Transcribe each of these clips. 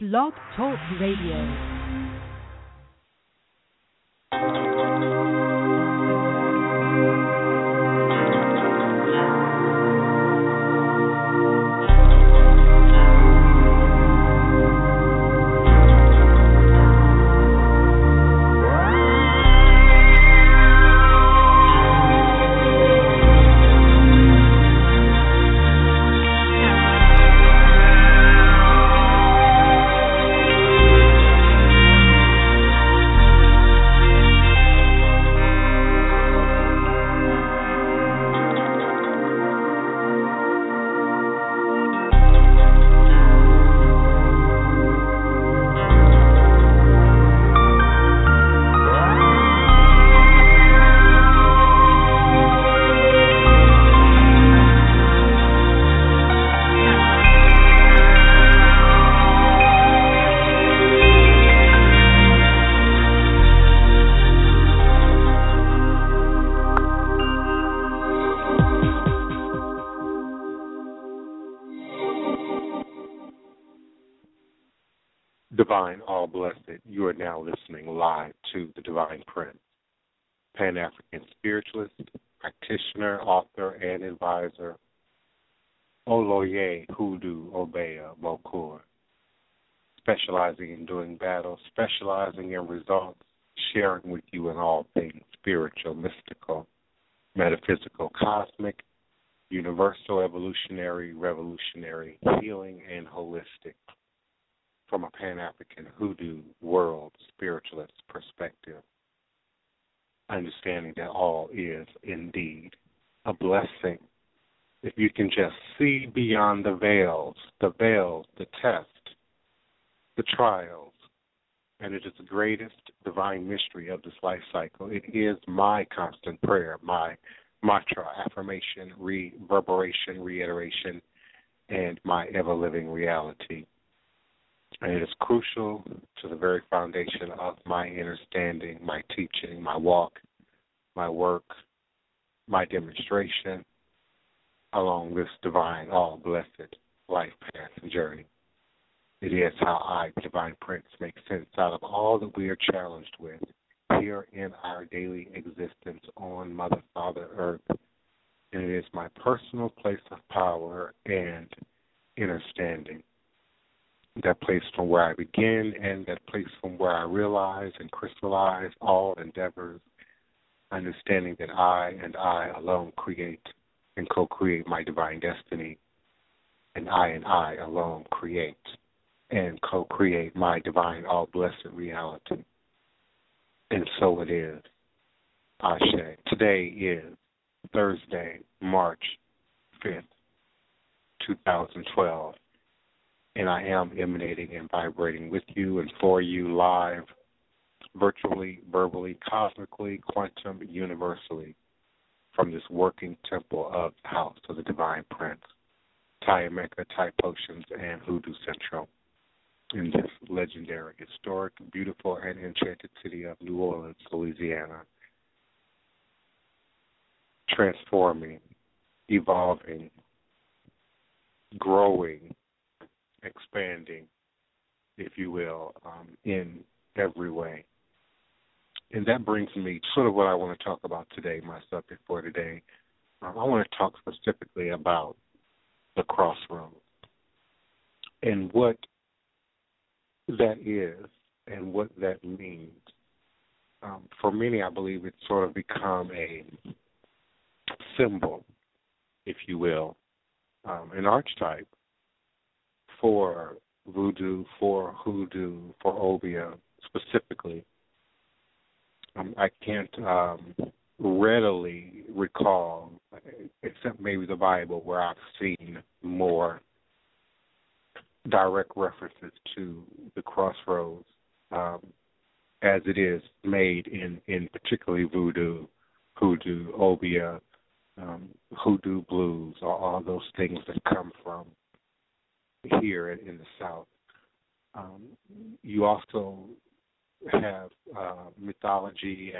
Blog Talk Radio. Divine, all blessed, you are now listening live to the Divine Prince, Pan-African spiritualist, practitioner, author, and advisor, Oloye Hoodoo Obeya Mokur, specializing in doing battle, specializing in results, sharing with you in all things spiritual, mystical, metaphysical, cosmic, universal, evolutionary, revolutionary, healing, and holistic, from a Pan-African Hoodoo world spiritualist perspective, understanding that all is indeed a blessing. If you can just see beyond the veils, the test, the trials, and it is the greatest divine mystery of this life cycle. It is my constant prayer, my mantra, affirmation, reverberation, reiteration, and my ever-living reality. And it is crucial to the very foundation of my understanding, my teaching, my walk, my work, my demonstration along this divine, all blessed life path and journey. It is how I, the Divine Prince, make sense out of all that we are challenged with here in our daily existence on Mother, Father, Earth. And it is my personal place of power and understanding. That place from where I begin and that place from where I realize and crystallize all endeavors, understanding that I and I alone create and co-create my divine destiny, and I alone create and co-create my divine all-blessed reality. And so it is. Ashe. Today is Thursday, March 5th, 2012. And I am emanating and vibrating with you and for you live, virtually, verbally, cosmically, quantum, universally, from this working temple of the house of the Divine Prince, Tayameka, Thai Potions, and Hoodoo Central, in this legendary, historic, beautiful, and enchanted city of New Orleans, Louisiana, transforming, evolving, growing, expanding, if you will, in every way. And that brings me to sort of what I want to talk about today, my subject for today. I want to talk specifically about the crossroads and what that is and what that means. For many, I believe it's sort of become a symbol, if you will, an archetype for Voodoo, for Hoodoo, for Obeya specifically. I can't readily recall, except maybe the Bible, where I've seen more direct references to the crossroads as it is made in particularly Voodoo, Hoodoo, Obeya, Hoodoo blues, or all those things that come from here in the South. You also have mythology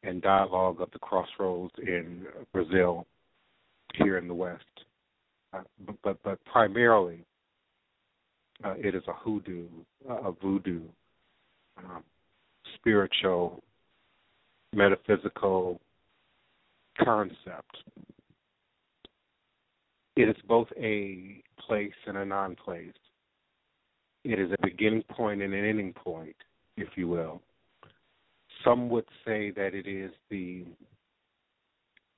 and dialogue of the crossroads in Brazil, here in the West. But primarily, It is a hoodoo, a voodoo, um, spiritual, metaphysical concept. It is both a place and a non-place. It is a beginning point and an ending point, if you will. Some would say that it is the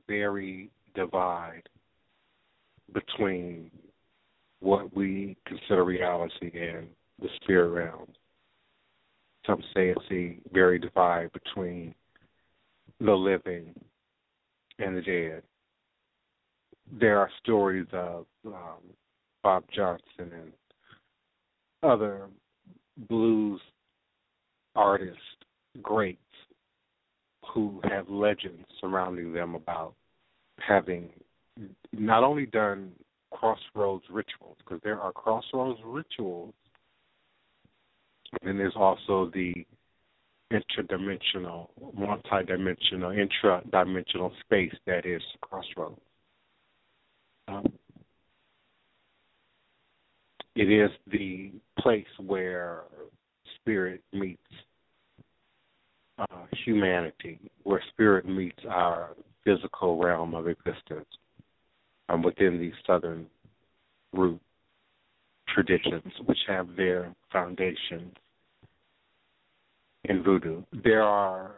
very divide between what we consider reality and the spirit realm. Some say it's the very divide between the living and the dead. There are stories of Bob Johnson and other blues artists, greats, who have legends surrounding them about having not only done crossroads rituals, because there are crossroads rituals, and there's also the interdimensional, multidimensional, intradimensional space that is crossroads. It is the place where spirit meets humanity, where spirit meets our physical realm of existence within these southern root traditions, which have their foundations in voodoo. There are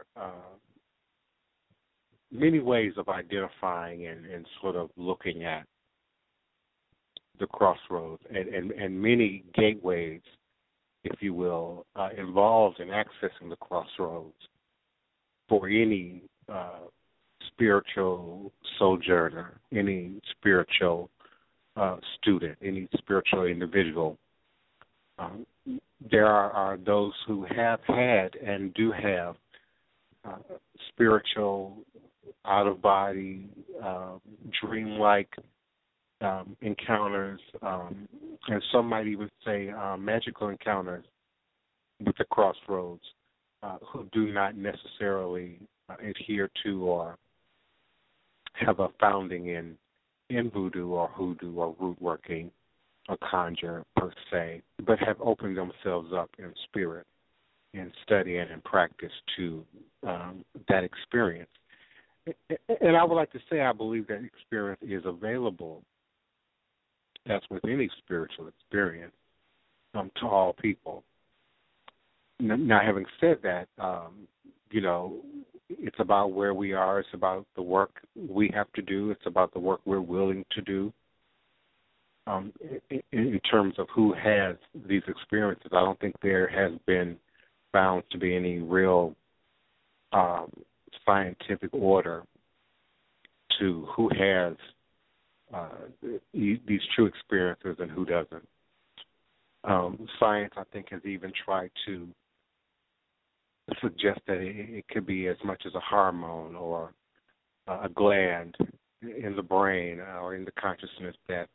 many ways of identifying and sort of looking at the crossroads and many gateways, if you will, involved in accessing the crossroads for any spiritual sojourner, any spiritual student, any spiritual individual. There are those who have had and do have spiritual, out-of-body, dreamlike encounters, and some might even say magical encounters with the crossroads, who do not necessarily adhere to or have a founding in voodoo or hoodoo or root working or conjure per se, but have opened themselves up in spirit, in study and in practice to that experience. And I would like to say I believe that experience is available, as with any spiritual experience, to all people. Now, having said that, it's about where we are. It's about the work we have to do. It's about the work we're willing to do. In terms of who has these experiences, I don't think there has been found to be any real scientific order to who has these true experiences and who doesn't. Science, I think, has even tried to suggest that it could be as much as a hormone or a gland in the brain or in the consciousness that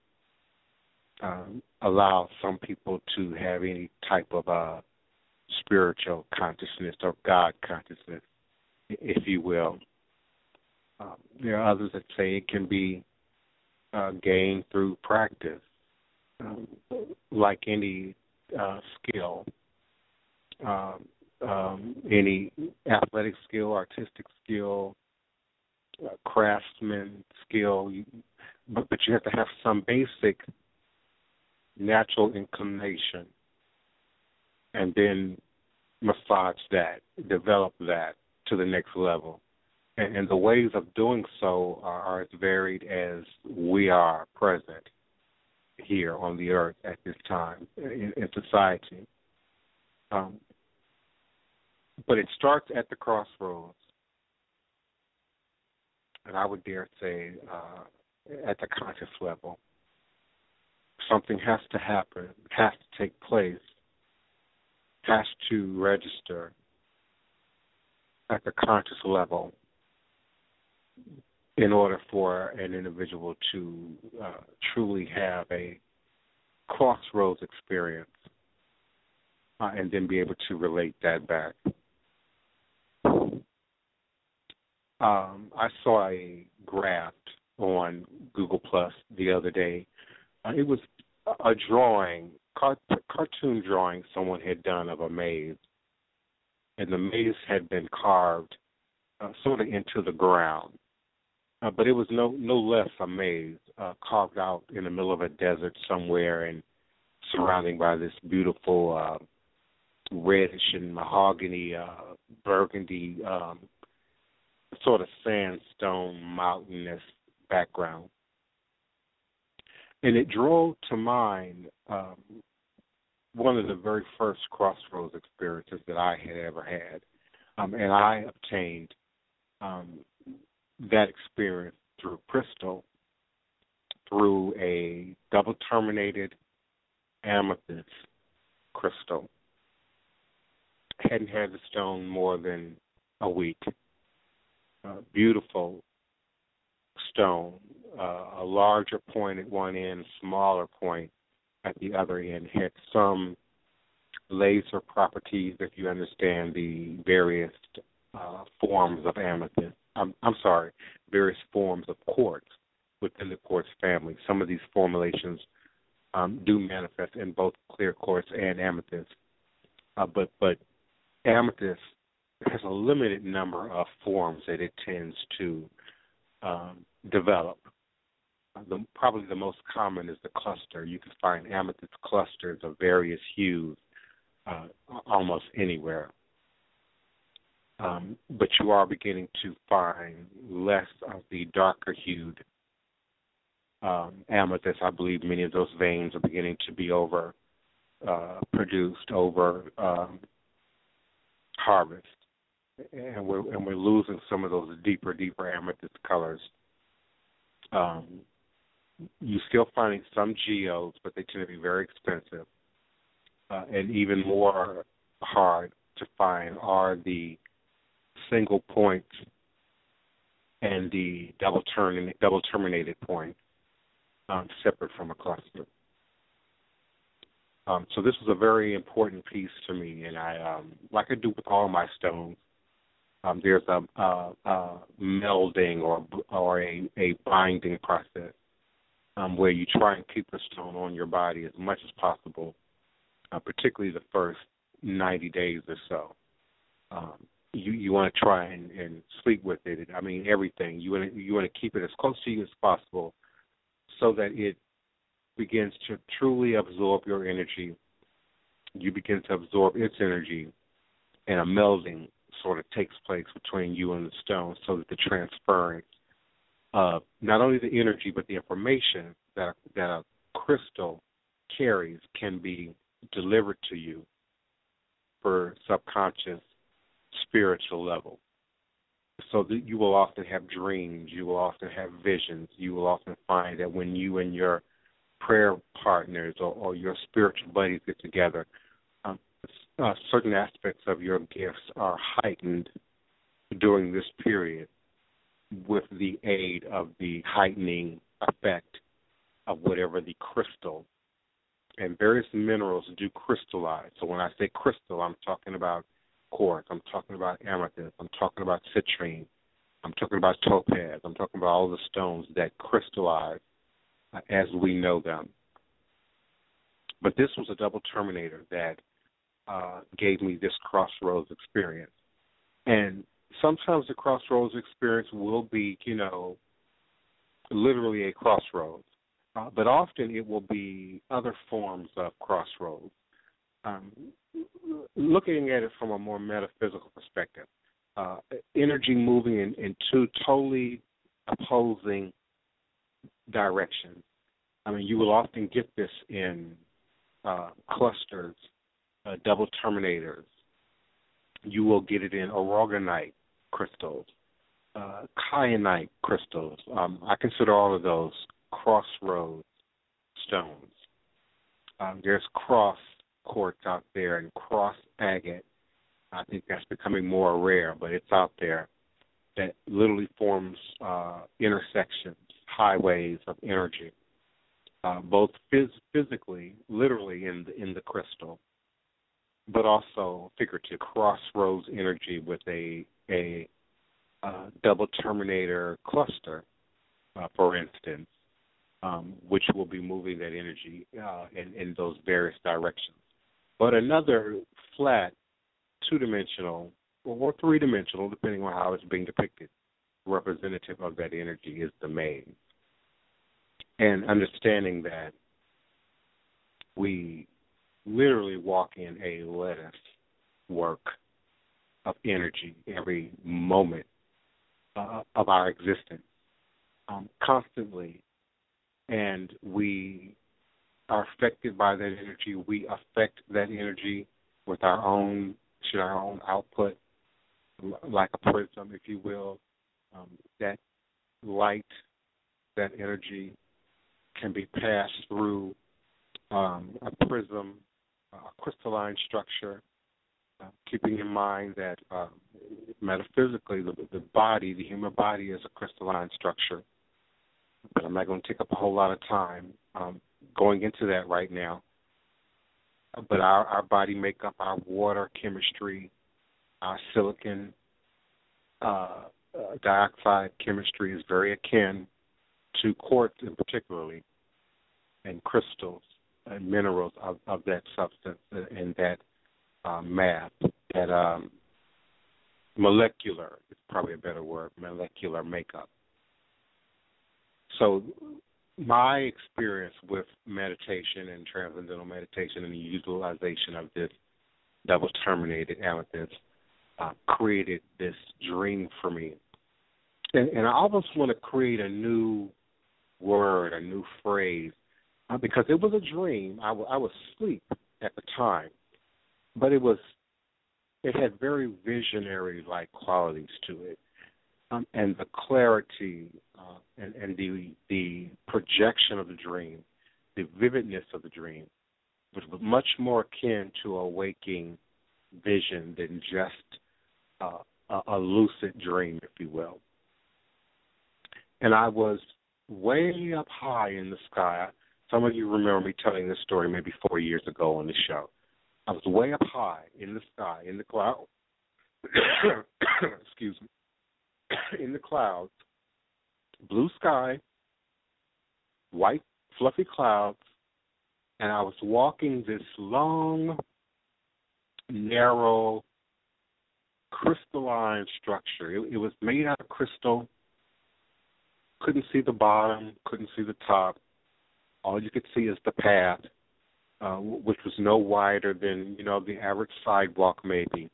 allows some people to have any type of spiritual consciousness or God consciousness, if you will. There are others that say it can be gained through practice, like any skill, any athletic skill, artistic skill, craftsman skill, but you have to have some basic natural inclination and then massage that, develop that to the next level. And the ways of doing so are as varied as we are present here on the earth at this time in society. But it starts at the crossroads, and I would dare say at the conscious level. Something has to happen, has to take place, has to register at the conscious level in order for an individual to truly have a crossroads experience and then be able to relate that back. I saw a graph on Google Plus the other day. It was a drawing cartoon drawing someone had done of a maze, and the maze had been carved sort of into the ground. But it was no less a maze carved out in the middle of a desert somewhere and surrounding by this beautiful reddish and mahogany, burgundy, sort of sandstone mountainous background. And it drove to mind one of the very first crossroads experiences that I had ever had. And I obtained that experience through crystal, through a double terminated amethyst crystal. Hadn't had the stone more than a week. Beautiful stone, a larger point at one end, smaller point at the other end. Had some laser properties, if you understand the various forms of amethyst. Various forms of quartz within the quartz family. Some of these formulations do manifest in both clear quartz and amethyst. But amethyst has a limited number of forms that it tends to develop. Probably the most common is the cluster. You can find amethyst clusters of various hues almost anywhere. But you are beginning to find less of the darker hued amethyst. I believe many of those veins are beginning to be produced over harvest, and we're losing some of those deeper amethyst colors. You're still finding some geodes, but they tend to be very expensive, and even more hard to find are the single points and the double terminated point, separate from a cluster. So this was a very important piece to me, and I, like I do with all my stones, there's a melding or a binding process where you try and keep the stone on your body as much as possible, particularly the first 90 days or so. You want to try and sleep with it. I mean, everything. You want to keep it as close to you as possible so that it begins to truly absorb your energy. You begin to absorb its energy, and a melding sort of takes place between you and the stone so that the transference of not only the energy but the information that a crystal carries can be delivered to you for subconscious spiritual level. So that you will often have dreams, you will often have visions, you will often find that when you and your prayer partners or your spiritual buddies get together, certain aspects of your gifts are heightened during this period with the aid of the heightening effect of whatever the crystal. And various minerals do crystallize. So when I say crystal, I'm talking about quartz, I'm talking about amethyst, I'm talking about citrine, I'm talking about topaz, I'm talking about all the stones that crystallize as we know them. But this was a double terminator that gave me this crossroads experience. And sometimes the crossroads experience will be, literally a crossroads. But often it will be other forms of crossroads. Looking at it from a more metaphysical perspective, energy moving in two totally opposing directions. I mean, you will often get this in clusters, double terminators. You will get it in aragonite crystals, kyanite crystals. I consider all of those crossroads stones. There's cross quartz out there and cross agate. I think that's becoming more rare, but it's out there that literally forms intersections, highways of energy, both physically, literally in the crystal, but also figurative crossroads energy with a double terminator cluster, for instance. which will be moving that energy in those various directions. But another flat, two-dimensional, or three-dimensional, depending on how it's being depicted, representative of that energy is the maze. And understanding that we literally walk in a lattice work of energy every moment of our existence, constantly. And we are affected by that energy. We affect that energy with our own output, like a prism, if you will. That light, that energy can be passed through a prism, a crystalline structure, keeping in mind that metaphysically the body, the human body, is a crystalline structure. But I'm not going to take up a whole lot of time going into that right now. But our body makeup, our water chemistry, our silicon dioxide chemistry is very akin to quartz in particularly, and crystals and minerals of that substance and that math, that molecular is probably a better word, molecular makeup. So my experience with meditation and transcendental meditation and the utilization of this double-terminated amethyst created this dream for me. And I almost want to create a new word, a new phrase, because it was a dream. I was asleep at the time, but it had very visionary-like qualities to it. And the clarity and the projection of the dream, the vividness of the dream, was much more akin to a waking vision than just a lucid dream, if you will. And I was way up high in the sky. Some of you remember me telling this story maybe 4 years ago on the show. I was way up high in the sky, in the cloud. Excuse me. In the clouds, blue sky, white fluffy clouds, and I was walking this long, narrow, crystalline structure. It was made out of crystal. Couldn't see the bottom, couldn't see the top. All you could see is the path, which was no wider than, the average sidewalk maybe.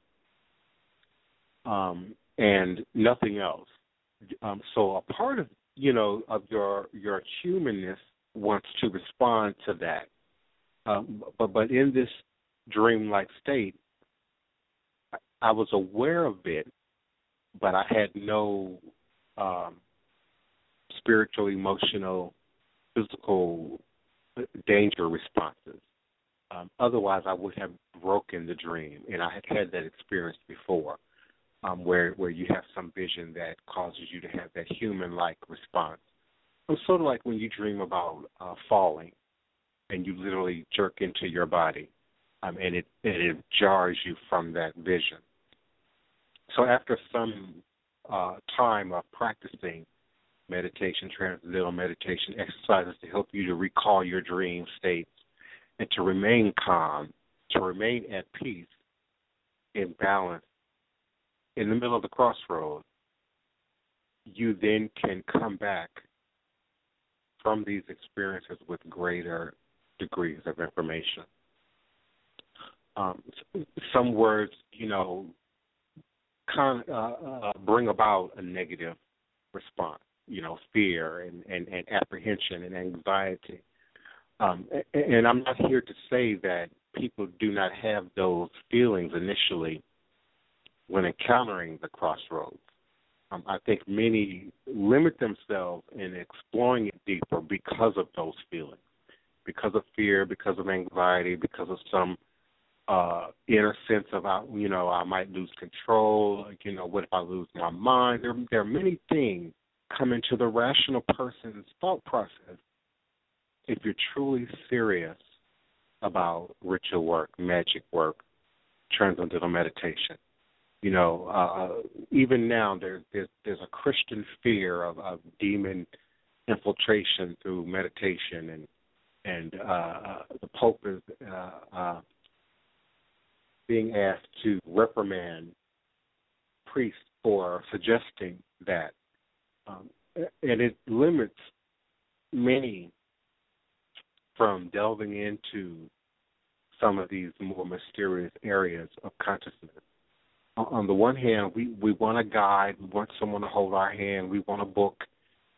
And nothing else. So a part of of your humanness wants to respond to that. But in this dreamlike state, I was aware of it, but I had no spiritual, emotional, physical danger responses. Otherwise, I would have broken the dream, and I had that experience before. Where you have some vision that causes you to have that human-like response. It's sort of like when you dream about falling and you literally jerk into your body, and it jars you from that vision. So after some time of practicing meditation, transcendental meditation exercises to help you to recall your dream states and to remain calm, to remain at peace, in balance, in the middle of the crossroads, you then can come back from these experiences with greater degrees of information. Some words, bring about a negative response, fear and apprehension and anxiety. And I'm not here to say that people do not have those feelings initially when encountering the crossroads. I think many limit themselves in exploring it deeper because of those feelings, because of fear, because of anxiety, because of some inner sense of, I might lose control, what if I lose my mind? There are many things come into the rational person's thought process if you're truly serious about ritual work, magic work, transcendental meditation. Even now there's a Christian fear of demon infiltration through meditation, and the Pope is being asked to reprimand priests for suggesting that, and it limits many from delving into some of these more mysterious areas of consciousness. On the one hand, we want a guide, we want someone to hold our hand, we want a book,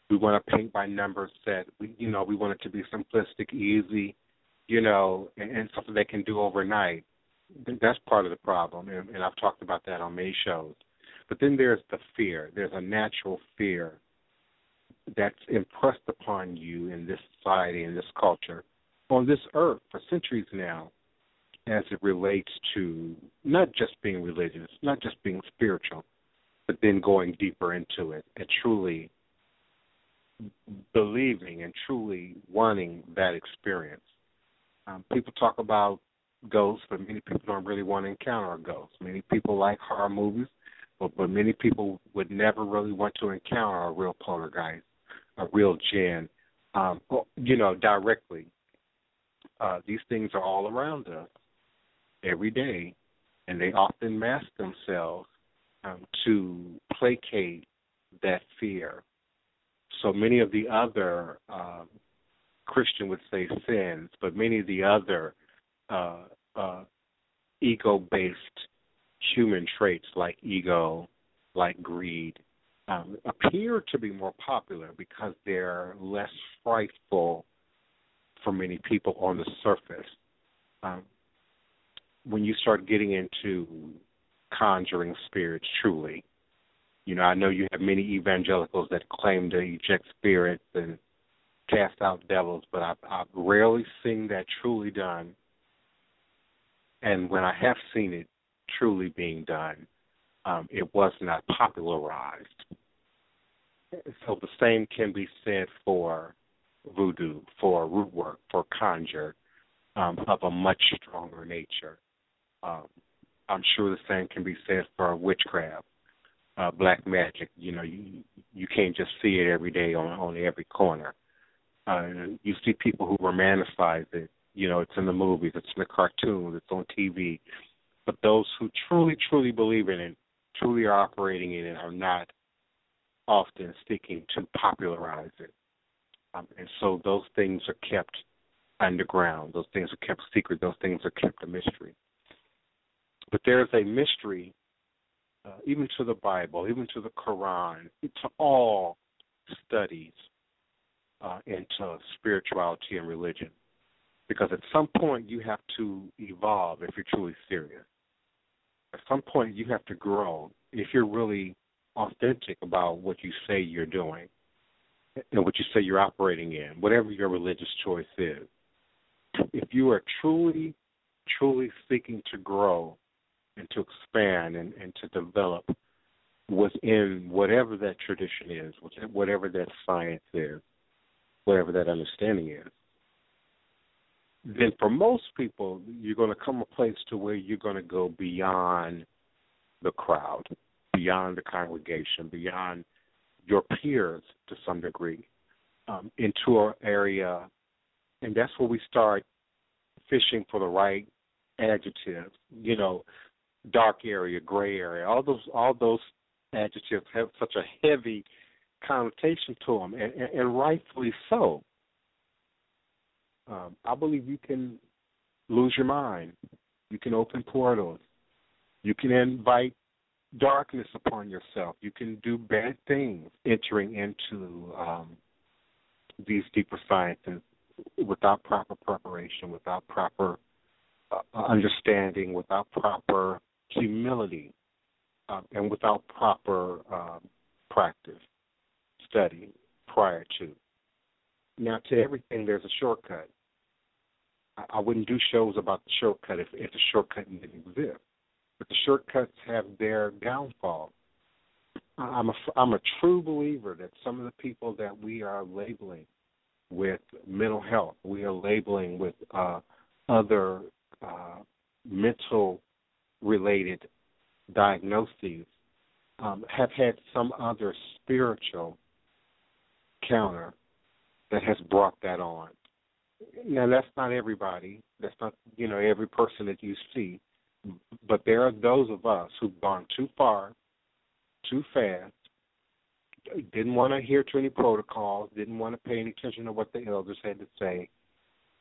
we want a paint by number set, we want it to be simplistic, easy, and something they can do overnight. That's part of the problem, and I've talked about that on many shows. But then there's the fear. There's a natural fear that's impressed upon you in this society, in this culture, on this earth for centuries now, as it relates to not just being religious, not just being spiritual, but then going deeper into it and truly believing and truly wanting that experience. People talk about ghosts, but many people don't really want to encounter a ghost. Many people like horror movies, but many people would never really want to encounter a real poltergeist, a real jinn, directly. These things are all around us every day, and they often mask themselves to placate that fear. So many of the other, Christian would say sins, but many of the other ego-based human traits like ego, like greed, appear to be more popular because they're less frightful for many people on the surface. When you start getting into conjuring spirits truly, I know you have many evangelicals that claim to eject spirits and cast out devils, but I've rarely seen that truly done. And when I have seen it truly being done, it was not popularized. So the same can be said for voodoo, for root work, for conjure, of a much stronger nature. I'm sure the same can be said for witchcraft, black magic. You can't just see it every day on every corner. You see people who romanticize it. It's in the movies, it's in the cartoons, it's on TV. But those who truly, truly believe in it, truly are operating in it, are not often seeking to popularize it. And so those things are kept underground. Those things are kept secret. Those things are kept a mystery. But there's a mystery, even to the Bible, even to the Quran, to all studies into spirituality and religion. Because at some point you have to evolve if you're truly serious. At some point you have to grow if you're really authentic about what you say you're doing and what you say you're operating in, whatever your religious choice is. If you are truly, truly seeking to grow and to expand and to develop within whatever that tradition is, whatever that science is, whatever that understanding is, then for most people, you're going to come a place to where you're going to go beyond the crowd, beyond the congregation, beyond your peers to some degree, into an area, and that's where we start fishing for the right adjectives, dark area, gray area, all those adjectives have such a heavy connotation to them, and rightfully so. I believe you can lose your mind. You can open portals. You can invite darkness upon yourself. You can do bad things entering into these deeper sciences without proper preparation, without proper understanding, without proper humility, and without proper practice, study prior to. Now, to everything, there's a shortcut. I wouldn't do shows about the shortcut if the shortcut didn't exist. But the shortcuts have their downfall. I'm a true believer that some of the people that we are labeling with mental health, we are labeling with other mental-related diagnoses, have had some other spiritual counter that has brought that on. Now, that's not everybody. That's not, every person that you see. But there are those of us who've gone too far, too fast, didn't want to adhere to any protocols, didn't want to pay any attention to what the elders had to say,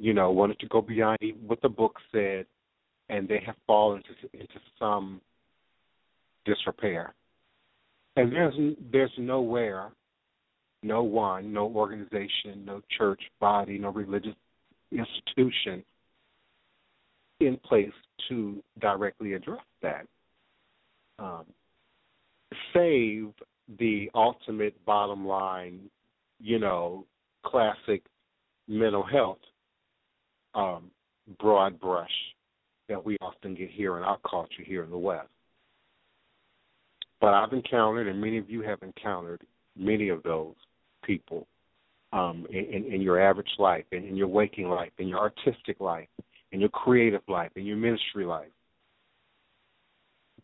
wanted to go beyond even what the book said, and they have fallen into some disrepair. And there's nowhere, no one, no organization, no church body, no religious institution in place to directly address that. Save the ultimate bottom line, classic mental health broad brush that we often get here in our culture here in the West. But I've encountered, and many of you have encountered, many of those people in your average life, in your waking life, in your artistic life, in your creative life, in your ministry life.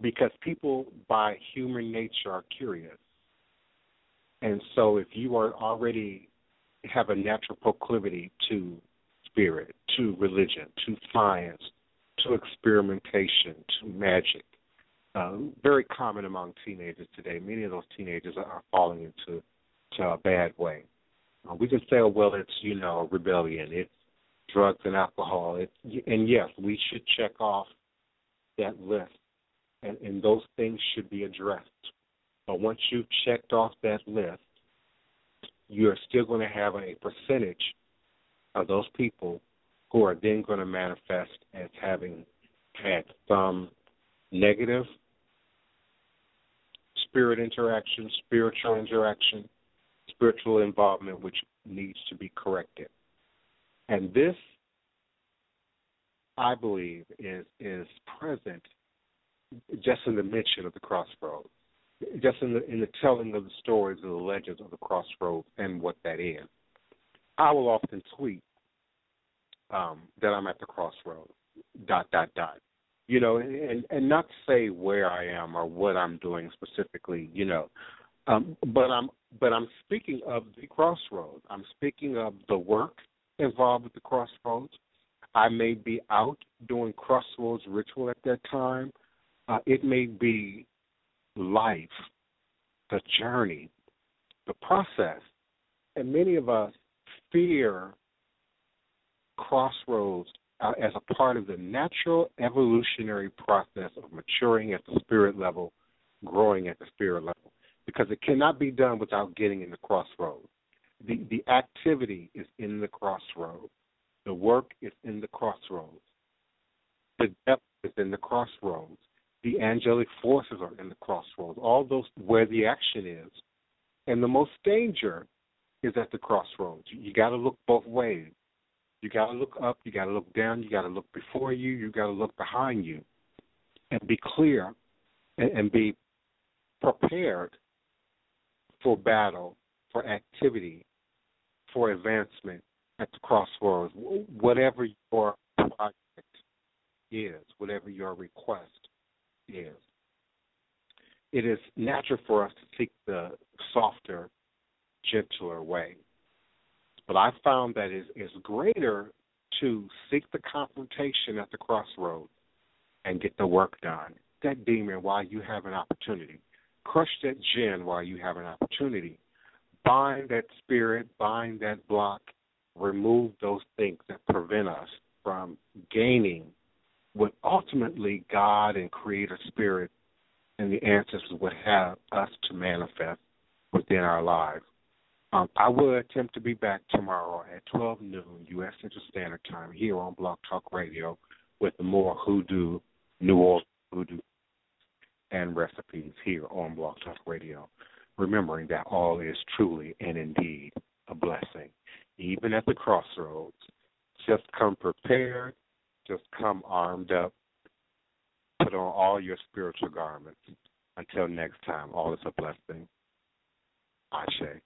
Because people, by human nature, are curious. And so if you are already have a natural proclivity to spirit, to religion, to science, to experimentation, to magic, very common among teenagers today. Many of those teenagers are falling into a bad way. We can say, oh, well, it's, rebellion. It's drugs and alcohol. And yes, we should check off that list, and those things should be addressed. But once you've checked off that list, you're still going to have a percentage of those people who are then going to manifest as having had some negative spiritual interaction, spiritual involvement, which needs to be corrected. And this, I believe, is present just in the mention of the crossroads, just in the telling of the stories of the legends of the crossroads and what that is. I will often tweet that I'm at the crossroads, ... and not say where I am or what I'm doing specifically, but I'm speaking of the crossroads. I'm speaking of the work involved with the crossroads. I may be out doing crossroads ritual at that time. It may be life, the journey, the process. And many of us fear crossroads as a part of the natural evolutionary process of maturing at the spirit level, growing at the spirit level, because it cannot be done without getting in the crossroads. The activity is in the crossroads. The work is in the crossroads. The depth is in the crossroads. The angelic forces are in the crossroads. All those where the action is. And the most danger is at the crossroads. You got to look both ways. You got to look up, you got to look down, you got to look before you, you got to look behind you, and be clear and be prepared for battle, for activity, for advancement at the crossroads, whatever your project is, whatever your request is. It is natural for us to seek the softer, gentler way. But I found that it's greater to seek the confrontation at the crossroads and get the work done. That demon while you have an opportunity. Crush that gin while you have an opportunity. Bind that spirit, bind that block, remove those things that prevent us from gaining what ultimately God and Creator Spirit and the ancestors would have us to manifest within our lives. I will attempt to be back tomorrow at 12 noon U.S. Central Standard Time here on Blog Talk Radio with more Hoodoo, New Orleans Voodoo, and recipes here on Blog Talk Radio, remembering that all is truly and indeed a blessing. Even at the crossroads, just come prepared, just come armed up, put on all your spiritual garments. Until next time, all is a blessing. Ashe.